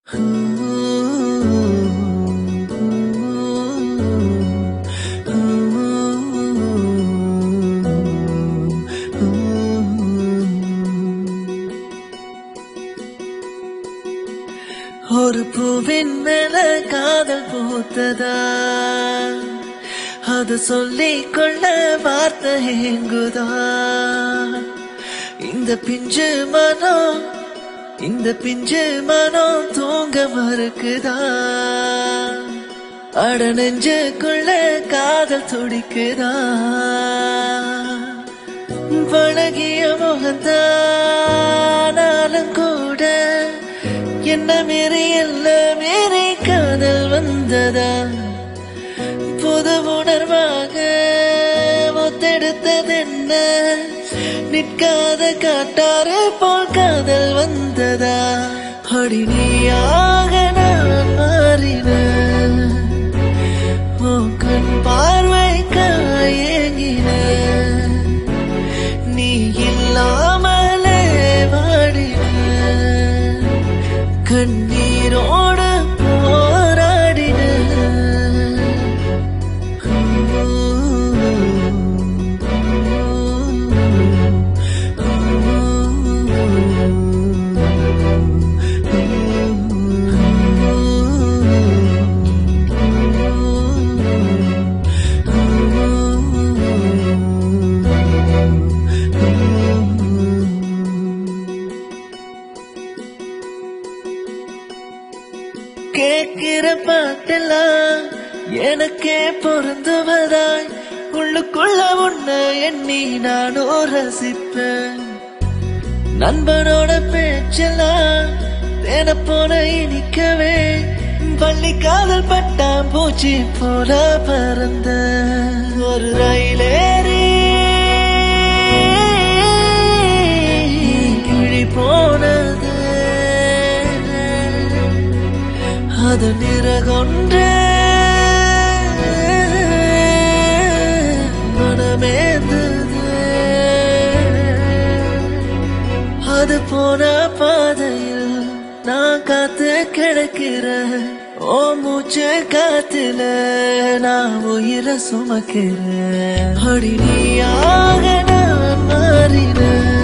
ஒரு பூவின் மேல காதல் பூத்ததா, அது சொல்லிக் கொள்ள வார்த்தை எங்குதா. இந்த பிஞ்சு மனம் தூங்க மறுக்குதா. அட நெஞ்சுக்குள்ள காதல் துடிக்குதா. பழகிய முகத்தானாலும் கூட என்ன மீறி காதல் வந்ததா. புது உணர்வாக முத்தெடுத்ததென்ன, நிற்காத காட்டாறு போல் காதல் வந்ததா. அடி நீயாக நான் மாறினேன், உன் கண் பார்வை ஏங்கினேன், நீ இல்லாமலே வாடினேன், கண்ணீரோடு போராடினேன். கேட்கிற பாட்டெல்லாம் எனக்கே பொருந்துவதாய், உள்ளுக்குள்ள உன்னை எண்ணி நானும் ரசிப்பேன். நண்பனோட பேச்செல்லாம் தேன போல இனிக்கவே, பள்ளி காதல் பட்டாம் பூச்சி போல பறந்த ஒரு ரயிலேறி கிழி போனது. அது நிறகொன்று மனமேந்தது. அது போன பாதையில் நான் காத்து கிடக்கிறேன். ஓ மூச்சு காத்துல நான் உயிரை சுமக்கிறேன். அடி நீயாக நான் மாறினேன்.